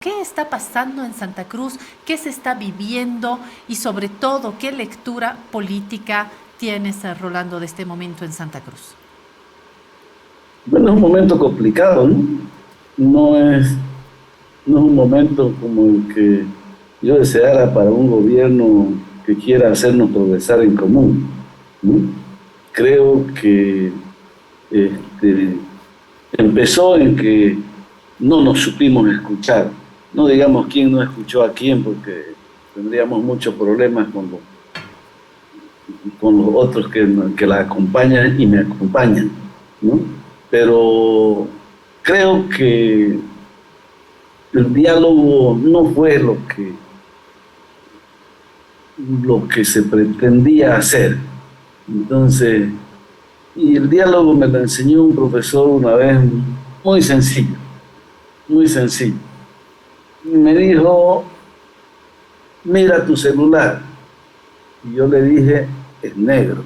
¿Qué está pasando en Santa Cruz? ¿Qué se está viviendo? Y sobre todo, ¿qué lectura política tienes, Rolando, de este momento en Santa Cruz? Bueno, es un momento complicado, ¿no? No es, no es un momento como el que yo deseara para un gobierno que quiera hacernos progresar en común, ¿no? Creo que este, empezó en que no nos supimos escuchar. No digamos quién no escuchó a quién, porque tendríamos muchos problemas con los otros que la acompañan y me acompañan, ¿no? Pero creo que el diálogo no fue lo que se pretendía hacer. Entonces, y el diálogo me lo enseñó un profesor una vez muy sencillo, muy sencillo. Me dijo, mira tu celular. Y yo le dije, es negro.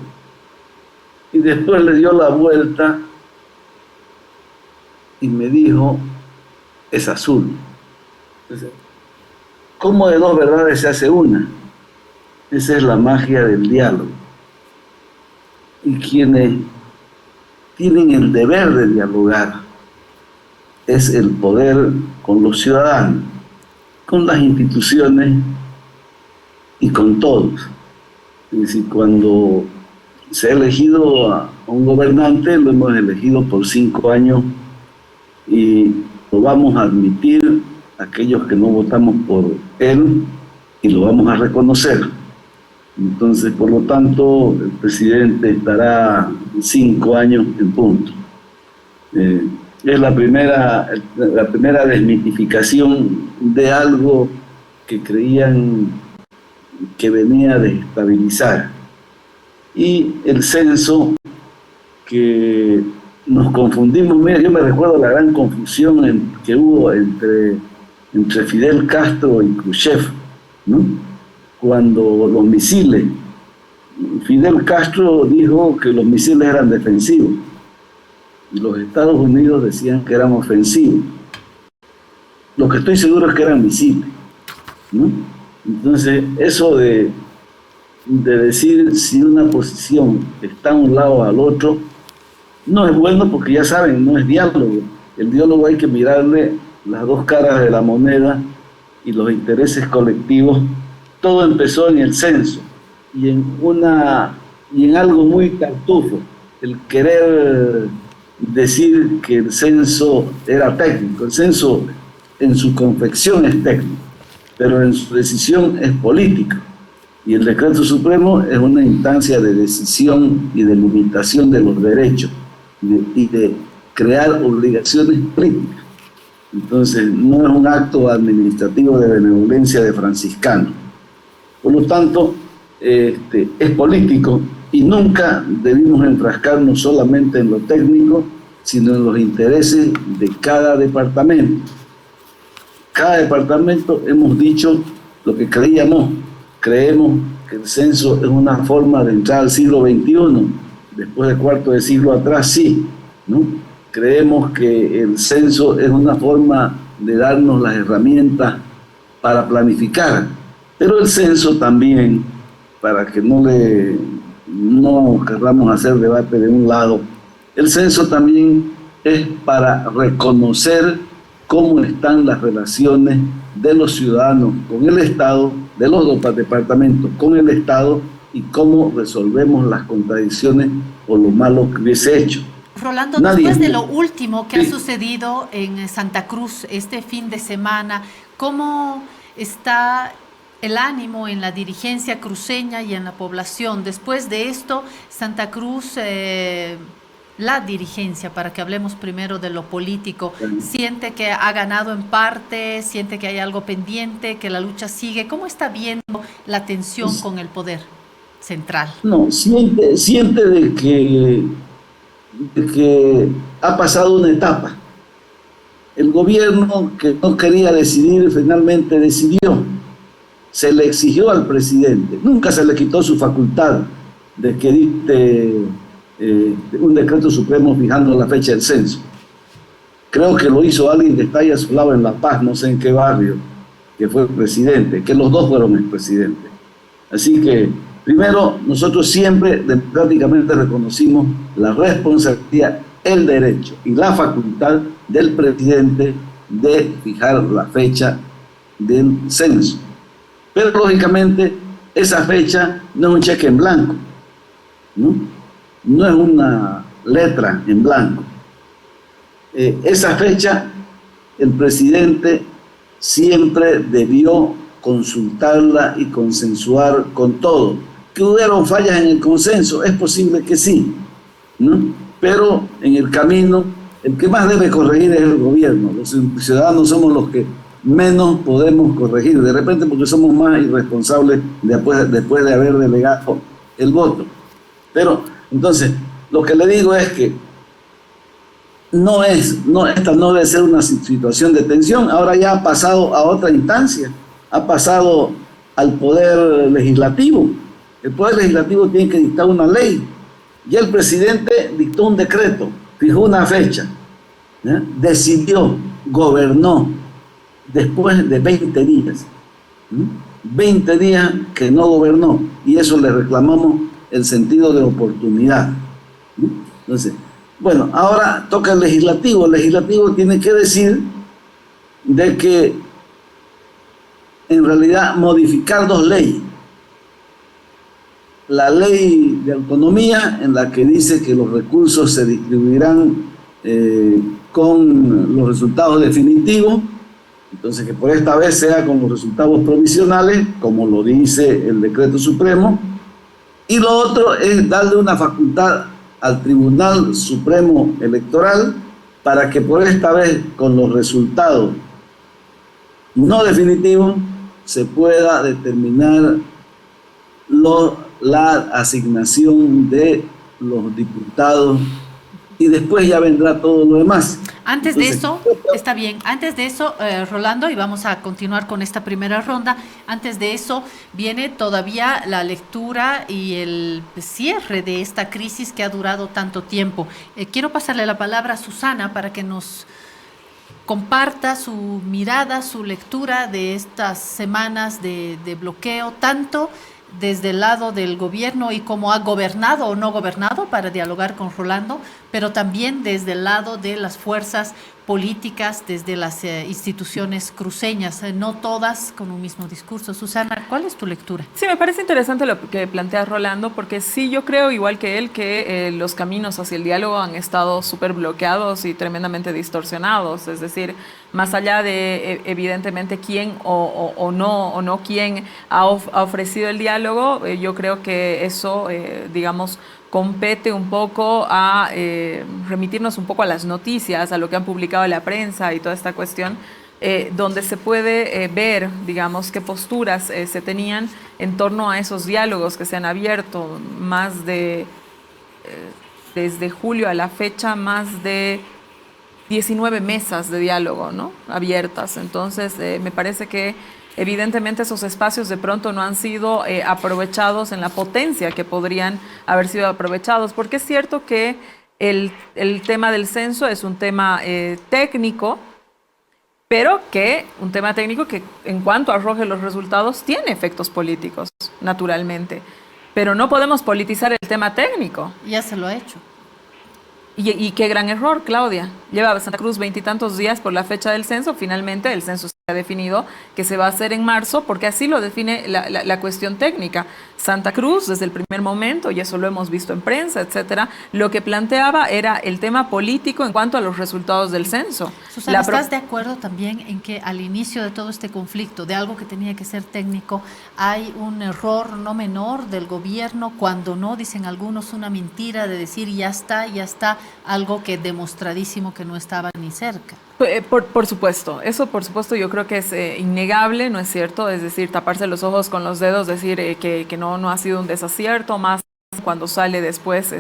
Y después le dio la vuelta y me dijo, es azul. Entonces, ¿cómo de dos verdades se hace una? Esa es la magia del diálogo. Y quienes tienen el deber de dialogar es el poder con los ciudadanos, con las instituciones y con todos. Es decir, cuando se ha elegido a un gobernante, lo hemos elegido por 5 años y lo vamos a admitir aquellos que no votamos por él y lo vamos a reconocer. Entonces, por lo tanto, el presidente estará 5 años en punto. Es la primera desmitificación de algo que creían que venía a desestabilizar. Y el censo, que nos confundimos. Mira, yo me recuerdo la gran confusión que hubo entre Fidel Castro y Khrushchev, ¿no? Cuando los misiles, Fidel Castro dijo que los misiles eran defensivos y los Estados Unidos decían que eran ofensivos. Lo que estoy seguro es que eran misiles, ¿no? Entonces, eso de decir si una posición está a un lado o al otro, no es bueno porque ya saben, no es diálogo. El diálogo hay que mirarle las dos caras de la moneda y los intereses colectivos. Todo empezó en el censo y en algo muy tartufo, el querer decir que el censo era técnico. El censo en su confección es técnico, pero en su decisión es político. Y el decreto supremo es una instancia de decisión y de limitación de los derechos y de crear obligaciones políticas. Entonces, no es un acto administrativo de benevolencia de franciscano. Por lo tanto, es político y nunca debimos enfrascarnos solamente en lo técnico, sino en los intereses de cada departamento. Cada departamento hemos dicho lo que creíamos. Creemos que el censo es una forma de entrar al siglo XXI, después del cuarto de siglo atrás, sí, ¿no? Creemos que el censo es una forma de darnos las herramientas para planificar, pero el censo también, para que no queramos hacer debate de un lado, el censo también es para reconocer cómo están las relaciones de los ciudadanos con el Estado, de los dos departamentos con el Estado, y cómo resolvemos las contradicciones o lo malo que hubiese hecho. Rolando, después de lo último que ha sucedido en Santa Cruz este fin de semana, ¿cómo está el ánimo en la dirigencia cruceña y en la población? Después de esto, Santa Cruz, la dirigencia, para que hablemos primero de lo político, ¿siente que ha ganado en parte? ¿Siente que hay algo pendiente, que la lucha sigue? ¿Cómo está viendo la tensión con el poder central? No, siente de que ha pasado una etapa. El gobierno que no quería decidir, finalmente decidió. Se le exigió al presidente, nunca se le quitó su facultad de que dicte un decreto supremo fijando la fecha del censo. Creo que lo hizo alguien que está ahí a su lado en La Paz, no sé en qué barrio, que fue presidente, que los dos fueron expresidentes. Así que, primero, nosotros siempre democráticamente reconocimos la responsabilidad, el derecho y la facultad del presidente de fijar la fecha del censo. Pero, lógicamente, esa fecha no es un cheque en blanco, ¿no? No es una letra en blanco. Esa fecha, el presidente siempre debió consultarla y consensuar con todo. ¿Que hubieron fallas en el consenso? Es posible que sí, ¿no? Pero en el camino, el que más debe corregir es el gobierno. Los ciudadanos somos los que menos podemos corregir, de repente porque somos más irresponsables después de haber delegado el voto. Pero, entonces, lo que le digo es que esta no debe ser una situación de tensión. Ahora ya ha pasado a otra instancia, ha pasado al Poder Legislativo. El Poder Legislativo tiene que dictar una ley. Ya el presidente dictó un decreto, fijó una fecha, ¿ya? Decidió, gobernó, después de 20 días. 20 días que no gobernó, y eso le reclamamos el sentido de oportunidad. Entonces, bueno, ahora toca el legislativo. El legislativo tiene que decir de que en realidad modificar dos leyes. La ley de autonomía, en la que dice que los recursos se distribuirán con los resultados definitivos, entonces que por esta vez sea con los resultados provisionales, como lo dice el decreto supremo, y lo otro es darle una facultad al Tribunal Supremo Electoral para que por esta vez con los resultados no definitivos se pueda determinar la asignación de los diputados y después ya vendrá todo lo demás. Antes de eso, está bien, antes de eso, Rolando, y vamos a continuar con esta primera ronda, antes de eso viene todavía la lectura y el cierre de esta crisis que ha durado tanto tiempo. Quiero pasarle la palabra a Susana para que nos comparta su mirada, su lectura de estas semanas de bloqueo, tanto desde el lado del gobierno y cómo ha gobernado o no gobernado, para dialogar con Rolando, pero también desde el lado de las fuerzas políticas, desde las instituciones cruceñas, no todas con un mismo discurso. Susana, ¿cuál es tu lectura? Sí, me parece interesante lo que plantea Rolando, porque sí, yo creo, igual que él, que los caminos hacia el diálogo han estado súper bloqueados y tremendamente distorsionados. Es decir, más allá de evidentemente quién o no quién ha ofrecido el diálogo, yo creo que eso, digamos, compete un poco a remitirnos un poco a las noticias, a lo que han publicado la prensa y toda esta cuestión, donde se puede ver, digamos, qué posturas se tenían en torno a esos diálogos que se han abierto más de, desde julio a la fecha, más de 19 mesas de diálogo, ¿no?, abiertas. Entonces, me parece que evidentemente esos espacios de pronto no han sido aprovechados en la potencia que podrían haber sido aprovechados, porque es cierto que el tema del censo es un tema técnico, pero que un tema técnico que en cuanto arroje los resultados tiene efectos políticos, naturalmente. Pero no podemos politizar el tema técnico. Ya se lo ha hecho. Y qué gran error, Claudia. Lleva Santa Cruz 20 y tantos días por la fecha del censo. Finalmente el censo se ha definido que se va a hacer en marzo, porque así lo define la cuestión técnica. Santa Cruz, desde el primer momento, y eso lo hemos visto en prensa, etcétera, lo que planteaba era el tema político en cuanto a los resultados del censo. Susana, ¿estás de acuerdo también en que al inicio de todo este conflicto, de algo que tenía que ser técnico, hay un error no menor del gobierno, cuando no, dicen algunos, una mentira de decir ya está, algo que demostradísimo que no estaba ni cerca? Por supuesto, eso por supuesto yo creo que es innegable, ¿no es cierto? Es decir, taparse los ojos con los dedos, decir que no ha sido un desacierto, más cuando sale después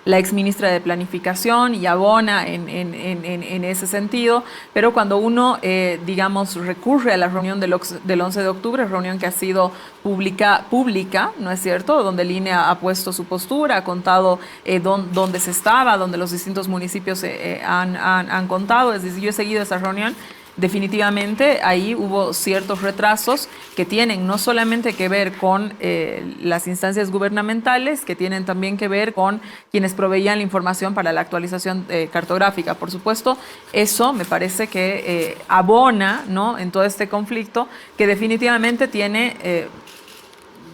la exministra de Planificación y abona en ese sentido, pero cuando uno, digamos, recurre a la reunión del 11 de octubre, reunión que ha sido pública, ¿no es cierto?, donde el INE ha puesto su postura, ha contado dónde se estaba, donde los distintos municipios han contado, es decir, yo he seguido esa reunión. Definitivamente ahí hubo ciertos retrasos que tienen no solamente que ver con las instancias gubernamentales, que tienen también que ver con quienes proveían la información para la actualización cartográfica. Por supuesto, eso me parece que abona, ¿no?, en todo este conflicto, que definitivamente tiene,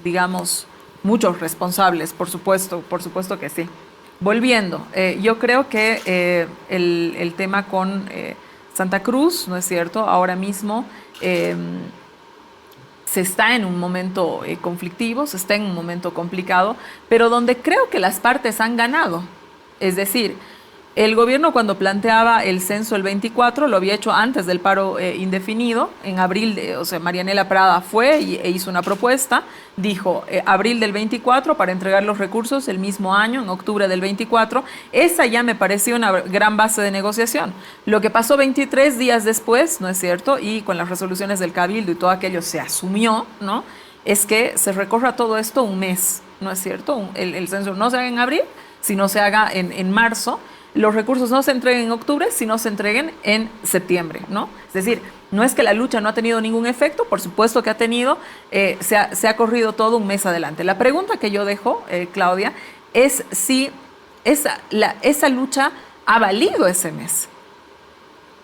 digamos, muchos responsables, por supuesto que sí. Volviendo, yo creo que el tema con Santa Cruz, ¿no es cierto?, ahora mismo se está en un momento conflictivo, se está en un momento complicado, pero donde creo que las partes han ganado. Es decir, el gobierno, cuando planteaba el censo el 24, lo había hecho antes del paro indefinido. En abril, Marianela Prada fue e hizo una propuesta, dijo abril del 24 para entregar los recursos el mismo año, en octubre del 24. Esa ya me parecía una gran base de negociación. Lo que pasó 23 días después, ¿no es cierto?, y con las resoluciones del Cabildo y todo aquello se asumió, ¿no?, es que se recorra todo esto un mes, ¿no es cierto? El censo no se haga en abril, sino se haga en marzo. Los recursos no se entreguen en octubre, sino se entreguen en septiembre, ¿no? Es decir, no es que la lucha no ha tenido ningún efecto, por supuesto que ha tenido, se ha corrido todo un mes adelante. La pregunta que yo dejo, Claudia, es si esa lucha ha valido ese mes,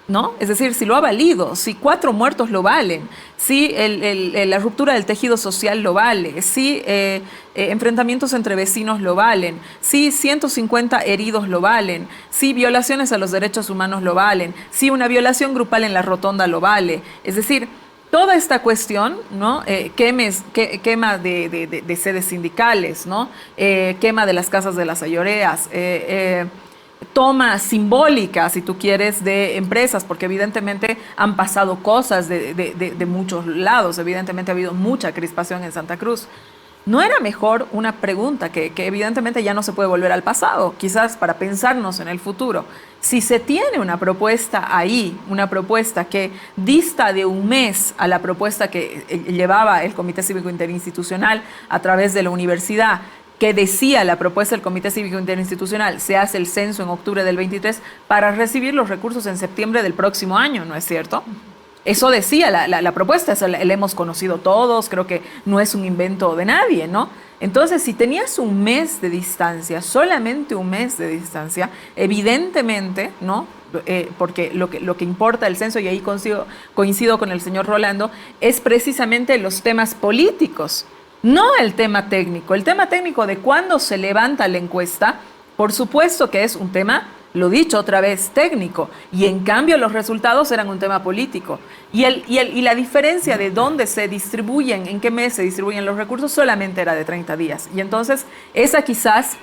¿no? Es decir, si lo ha valido, si 4 muertos lo valen, si la ruptura del tejido social lo vale, si enfrentamientos entre vecinos lo valen, si 150 heridos lo valen, si violaciones a los derechos humanos lo valen, si una violación grupal en la Rotonda lo vale. Es decir, toda esta cuestión, ¿no?, quema de sedes sindicales, ¿no?, quema de las casas de las ayoreas, toma simbólica, si tú quieres, de empresas, porque evidentemente han pasado cosas de muchos lados, evidentemente ha habido mucha crispación en Santa Cruz. ¿No era mejor una pregunta que evidentemente ya no se puede volver al pasado, quizás para pensarnos en el futuro? Si se tiene una propuesta ahí, una propuesta que dista de un mes a la propuesta que llevaba el Comité Cívico Interinstitucional a través de la universidad, que decía la propuesta del Comité Cívico Interinstitucional, se hace el censo en octubre del 23 para recibir los recursos en septiembre del próximo año, ¿no es cierto? Eso decía la propuesta, eso la hemos conocido todos, creo que no es un invento de nadie, ¿no? Entonces, si tenías un mes de distancia, solamente un mes de distancia, evidentemente, ¿no?, porque lo que importa el censo, y ahí coincido con el señor Rolando, es precisamente los temas políticos, no el tema técnico. El tema técnico de cuándo se levanta la encuesta, por supuesto que es un tema, lo dicho otra vez, técnico, y en cambio los resultados eran un tema político. Y la diferencia de dónde se distribuyen, en qué mes se distribuyen los recursos, solamente era de 30 días. Y entonces esa quizás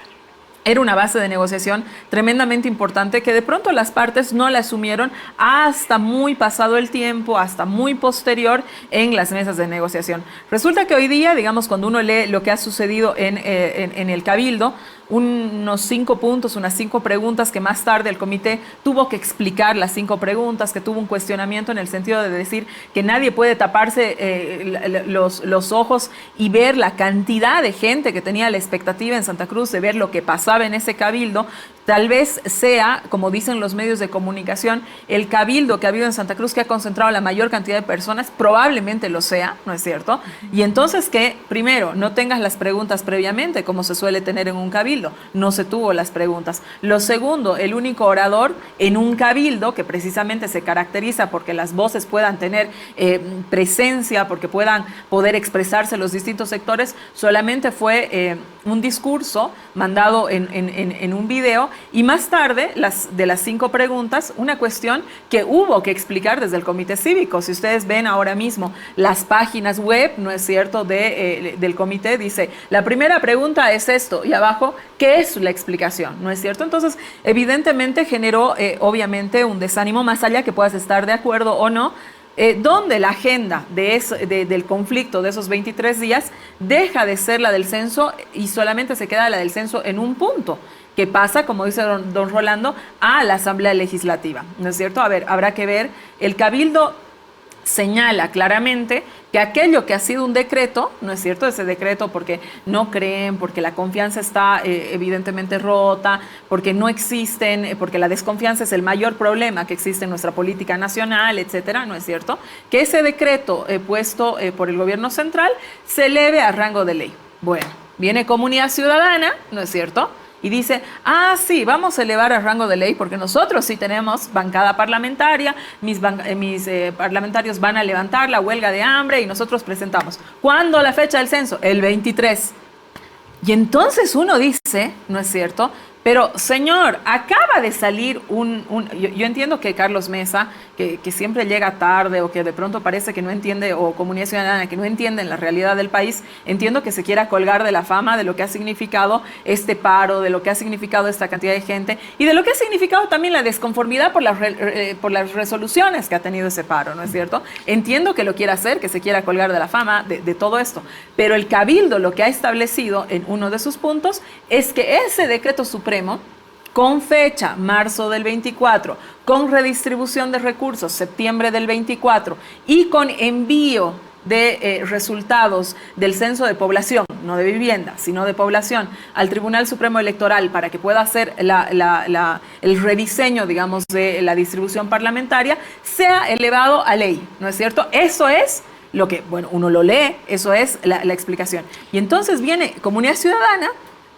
era una base de negociación tremendamente importante que de pronto las partes no la asumieron hasta muy pasado el tiempo, hasta muy posterior en las mesas de negociación. Resulta que hoy día, digamos, cuando uno lee lo que ha sucedido en el Cabildo, unos 5 puntos, unas 5 preguntas que más tarde el comité tuvo que explicar las 5 preguntas, que tuvo un cuestionamiento en el sentido de decir que nadie puede taparse los ojos y ver la cantidad de gente que tenía la expectativa en Santa Cruz de ver lo que pasaba en ese cabildo. Tal vez sea, como dicen los medios de comunicación, el cabildo que ha habido en Santa Cruz que ha concentrado la mayor cantidad de personas, probablemente lo sea, ¿no es cierto? Y entonces que, primero, no tengas las preguntas previamente, como se suele tener en un cabildo, no se tuvo las preguntas. Lo segundo, el único orador en un cabildo que precisamente se caracteriza porque las voces puedan tener presencia, porque puedan poder expresarse los distintos sectores, solamente fue un discurso mandado en un video. Y más tarde, de las 5 preguntas, una cuestión que hubo que explicar desde el Comité Cívico. Si ustedes ven ahora mismo las páginas web, ¿no es cierto?, del comité, dice, la primera pregunta es esto, y abajo, ¿qué es la explicación?, ¿no es cierto? Entonces, evidentemente generó, obviamente, un desánimo, más allá que puedas estar de acuerdo o no. donde la agenda del conflicto de esos 23 días deja de ser la del censo y solamente se queda la del censo en un punto, que pasa, como dice don Rolando, a la Asamblea Legislativa, ¿no es cierto? A ver, habrá que ver, el Cabildo señala claramente que aquello que ha sido un decreto, ¿no es cierto? Ese decreto porque no creen, porque la confianza está evidentemente rota, porque no existen, porque la desconfianza es el mayor problema que existe en nuestra política nacional, etcétera, ¿no es cierto? Que ese decreto puesto por el gobierno central se eleve a rango de ley. Bueno, viene Comunidad Ciudadana, ¿no es cierto?, y dice, sí, vamos a elevar a rango de ley porque nosotros sí tenemos bancada parlamentaria, mis parlamentarios van a levantar la huelga de hambre y nosotros presentamos. ¿Cuándo la fecha del censo? El 23. Y entonces uno dice, ¿no es cierto?, pero señor, acaba de salir yo entiendo que Carlos Mesa, que siempre llega tarde o que de pronto parece que no entiende, o Comunidad Ciudadana que no entienden la realidad del país, entiendo que se quiera colgar de la fama de lo que ha significado este paro, de lo que ha significado esta cantidad de gente y de lo que ha significado también la desconformidad por las resoluciones que ha tenido ese paro, ¿no es cierto? Entiendo que lo quiera hacer, que se quiera colgar de la fama de todo esto, pero el Cabildo lo que ha establecido en uno de sus puntos es que ese decreto supremo, con fecha marzo del 24, con redistribución de recursos septiembre del 24 y con envío de resultados del censo de población, no de vivienda, sino de población, al Tribunal Supremo Electoral para que pueda hacer el rediseño, digamos, de la distribución parlamentaria, sea elevado a ley, ¿no es cierto? Eso es lo que, bueno, uno lo lee, eso es la explicación. Y entonces viene Comunidad Ciudadana,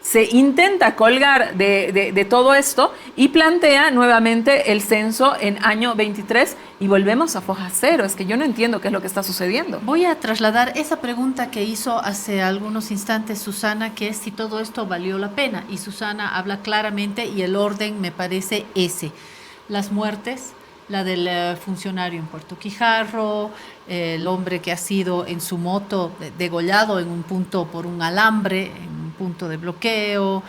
se intenta colgar de todo esto y plantea nuevamente el censo en año 23 y volvemos a foja cero. Es que yo no entiendo qué es lo que está sucediendo. Voy a trasladar esa pregunta que hizo hace algunos instantes Susana, que es si todo esto valió la pena. Y Susana habla claramente y el orden me parece ese. Las muertes, la del funcionario en Puerto Quijarro, el hombre que ha sido en su moto degollado en un punto por un alambre, en un punto de bloqueo,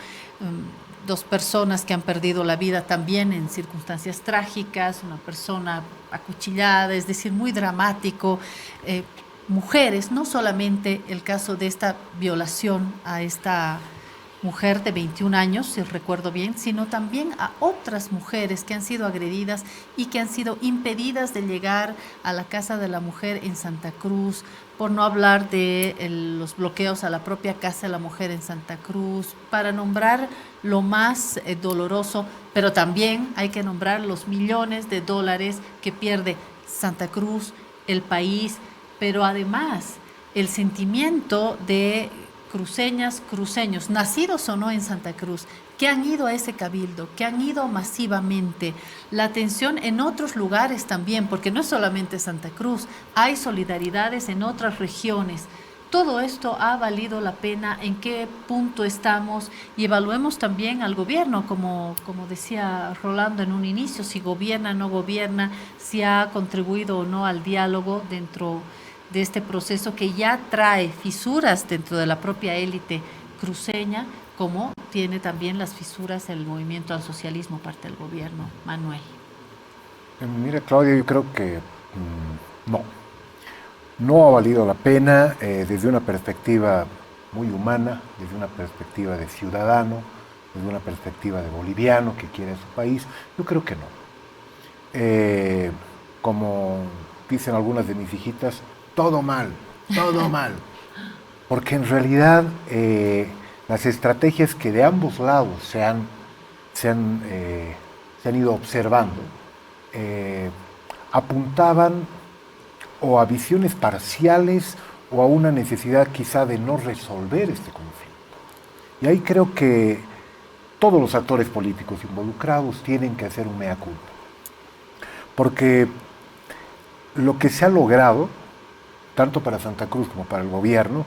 2 personas que han perdido la vida también en circunstancias trágicas, una persona acuchillada, es decir, muy dramático. Mujeres, no solamente el caso de esta violación a esta mujer de 21 años, si recuerdo bien, sino también a otras mujeres que han sido agredidas y que han sido impedidas de llegar a la Casa de la Mujer en Santa Cruz, por no hablar de los bloqueos a la propia Casa de la Mujer en Santa Cruz, para nombrar lo más doloroso, pero también hay que nombrar los millones de dólares que pierde Santa Cruz, el país, pero además el sentimiento de cruceñas, cruceños, nacidos o no en Santa Cruz, que han ido a ese cabildo, que han ido masivamente, la atención en otros lugares también, porque no es solamente Santa Cruz, hay solidaridades en otras regiones. Todo esto ha valido la pena, en qué punto estamos, y evaluemos también al gobierno, como decía Rolando en un inicio, si gobierna, no gobierna, si ha contribuido o no al diálogo dentro de este proceso que ya trae fisuras dentro de la propia élite cruceña, como tiene también las fisuras el movimiento al socialismo parte del gobierno. Manuel. Mira, Claudia, yo creo que no ha valido la pena desde una perspectiva muy humana, desde una perspectiva de ciudadano, desde una perspectiva de boliviano que quiere su país. Yo creo que no. Como dicen algunas de mis hijitas, todo mal, porque en realidad las estrategias que de ambos lados se han ido observando apuntaban o a visiones parciales o a una necesidad quizá de no resolver este conflicto. Y ahí creo que todos los actores políticos involucrados tienen que hacer un mea culpa, porque lo que se ha logrado tanto para Santa Cruz como para el gobierno,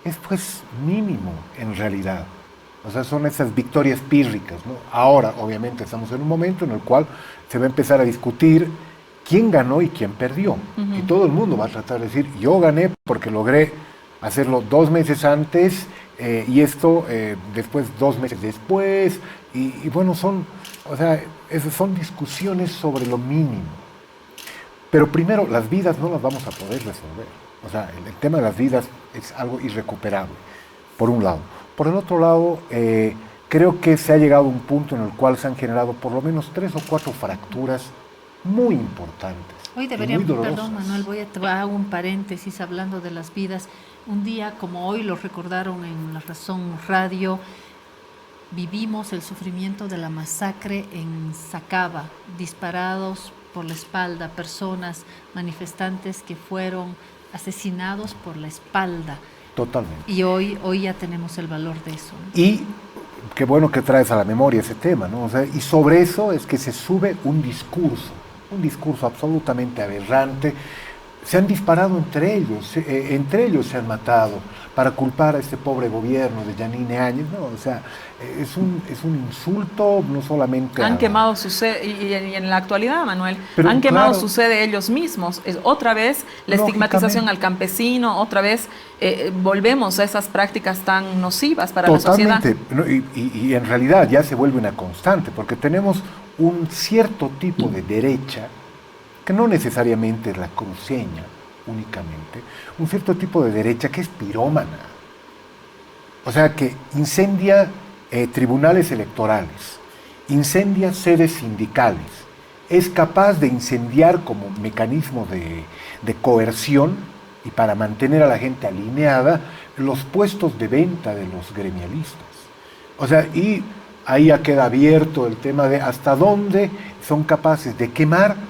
es pues mínimo en realidad. O sea, son esas victorias pírricas, ¿no? Ahora, obviamente, estamos en un momento en el cual se va a empezar a discutir quién ganó y quién perdió. Y todo el mundo va a tratar de decir, yo gané porque logré hacerlo 2 meses antes y esto después 2 meses después. Y bueno, son discusiones sobre lo mínimo. Pero primero, las vidas no las vamos a poder resolver. O sea, el tema de las vidas es algo irrecuperable, por un lado. Por el otro lado, creo que se ha llegado a un punto en el cual se han generado por lo menos 3 o 4 fracturas muy importantes. Hoy y deberíamos, muy dolorosas. perdón Manuel, hago un paréntesis hablando de las vidas. Un día como hoy lo recordaron en La Razón Radio, vivimos el sufrimiento de la masacre en Sacaba, disparados por la espalda, personas, manifestantes que fueron asesinados por la espalda. Totalmente. Y hoy ya tenemos el valor de eso, ¿no? Y qué bueno que traes a la memoria ese tema, ¿no? O sea, y sobre eso es que se sube un discurso absolutamente aberrante. Se han disparado entre ellos se han matado para culpar a este pobre gobierno de Yanine Áñez, ¿no? O sea, es un insulto no solamente Han quemado su sede, y en la actualidad, Manuel, Pero, han quemado claro, su sede ellos mismos. Es otra vez la estigmatización al campesino, otra vez volvemos a esas prácticas tan nocivas para la sociedad. Totalmente, ¿no? Y en realidad ya se vuelve una constante, porque tenemos un cierto tipo de derecha, que no necesariamente es la cruceña únicamente, un cierto tipo de derecha que es pirómana. O sea, que incendia tribunales electorales, incendia sedes sindicales, es capaz de incendiar como mecanismo de coerción y para mantener a la gente alineada los puestos de venta de los gremialistas. O sea, y ahí ya queda abierto el tema de hasta dónde son capaces de quemar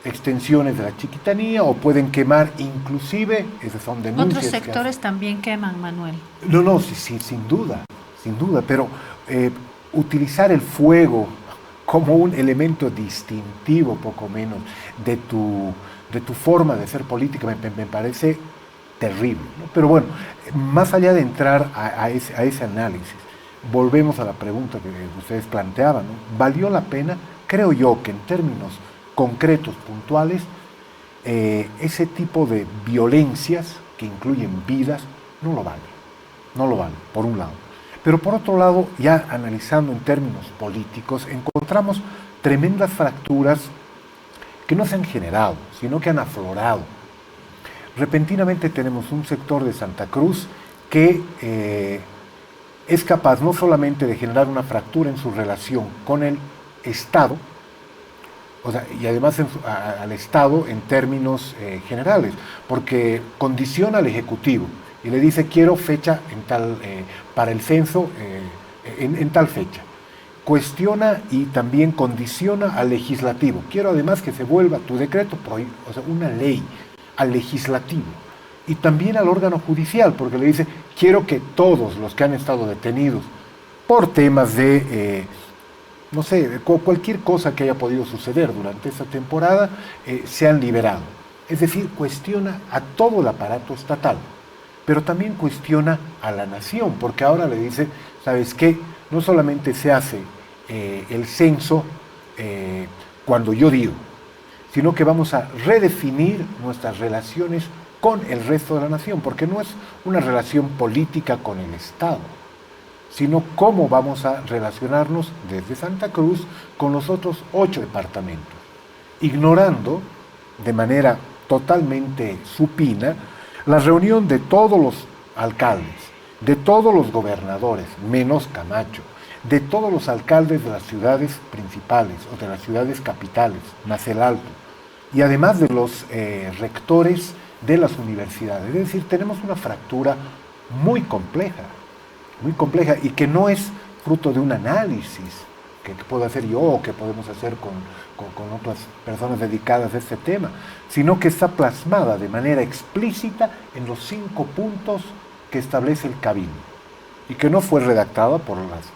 extensiones de la chiquitanía o pueden quemar inclusive, esas son denuncias. Otros sectores también queman, Manuel. No, sí, sin duda, pero utilizar el fuego como un elemento distintivo, poco menos, de tu forma de ser política me parece terrible, ¿no? Pero bueno, más allá de entrar a ese análisis, volvemos a la pregunta que ustedes planteaban, ¿no? ¿Valió la pena? Creo yo que en términos concretos, puntuales, ese tipo de violencias que incluyen vidas no lo vale, por un lado. Pero por otro lado, ya analizando en términos políticos, encontramos tremendas fracturas que no se han generado, sino que han aflorado. Repentinamente tenemos un sector de Santa Cruz que es capaz no solamente de generar una fractura en su relación con el Estado, o sea, y además al Estado en términos generales, porque condiciona al Ejecutivo y le dice quiero fecha para el censo en tal fecha. Cuestiona y también condiciona al Legislativo. Quiero además que se vuelva tu decreto, o sea, una ley al Legislativo. Y también al órgano judicial, porque le dice quiero que todos los que han estado detenidos por temas de no sé, cualquier cosa que haya podido suceder durante esta temporada, se han liberado. Es decir, cuestiona a todo el aparato estatal, pero también cuestiona a la nación, porque ahora le dice, ¿sabes qué? No solamente se hace el censo cuando yo digo, sino que vamos a redefinir nuestras relaciones con el resto de la nación, porque no es una relación política con el Estado, sino cómo vamos a relacionarnos desde Santa Cruz con los otros 8 departamentos, ignorando de manera totalmente supina la reunión de todos los alcaldes, de todos los gobernadores, menos Camacho, de todos los alcaldes de las ciudades principales o de las ciudades capitales, más el Alto, y además de los rectores de las universidades. Es decir, tenemos una fractura muy compleja y que no es fruto de un análisis que puedo hacer yo o que podemos hacer con otras personas dedicadas a este tema, sino que está plasmada de manera explícita en los 5 puntos que establece el Cabildo y que no fue redactada por las,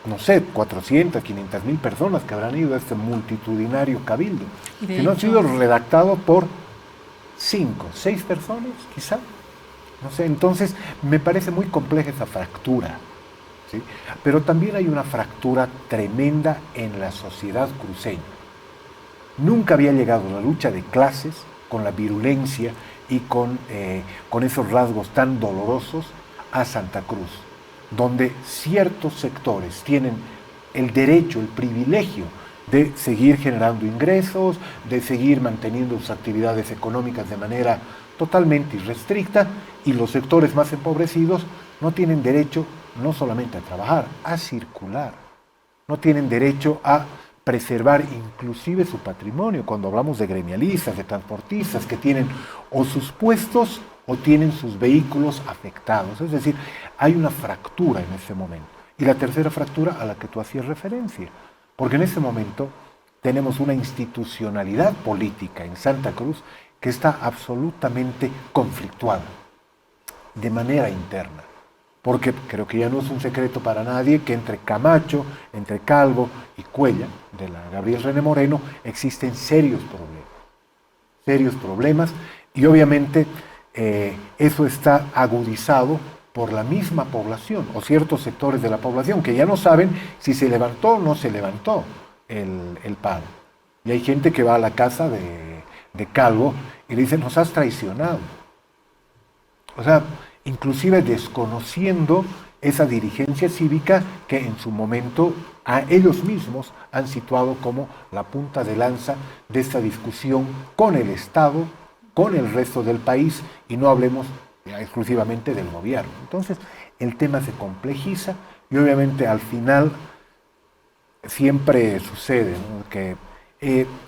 no sé, 400, 500 mil personas que habrán ido a este multitudinario Cabildo, sino ha sido redactado por 5, 6 personas quizá. No sé, entonces me parece muy compleja esa fractura, ¿sí? Pero también hay una fractura tremenda en la sociedad cruceña. Nunca había llegado la lucha de clases con la virulencia y con esos rasgos tan dolorosos a Santa Cruz, donde ciertos sectores tienen el derecho, el privilegio de seguir generando ingresos, de seguir manteniendo sus actividades económicas de manera totalmente irrestricta, y los sectores más empobrecidos no tienen derecho no solamente a trabajar, a circular, no tienen derecho a preservar inclusive su patrimonio, cuando hablamos de gremialistas, de transportistas que tienen o sus puestos o tienen sus vehículos afectados. Es decir, hay una fractura en ese momento. Y la tercera fractura a la que tú hacías referencia, porque en ese momento tenemos una institucionalidad política en Santa Cruz que está absolutamente conflictuada de manera interna. Porque creo que ya no es un secreto para nadie que entre Camacho, entre Calvo y Cuellar, de la Gabriel René Moreno, existen serios problemas, y obviamente eso está agudizado por la misma población, o ciertos sectores de la población, que ya no saben si se levantó o no se levantó el paro. Y hay gente que va a la casa de Calvo y le dice: nos has traicionado. O sea, inclusive desconociendo esa dirigencia cívica que en su momento a ellos mismos han situado como la punta de lanza de esta discusión con el Estado, con el resto del país, y no hablemos exclusivamente del gobierno. Entonces, el tema se complejiza y obviamente al final siempre sucede, ¿no?, que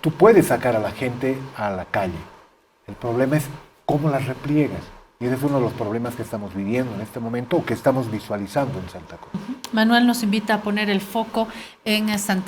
tú puedes sacar a la gente a la calle. El problema es cómo las repliegas. Y ese es uno de los problemas que estamos viviendo en este momento, o que estamos visualizando en Santa Cruz. Manuel nos invita a poner el foco en Santa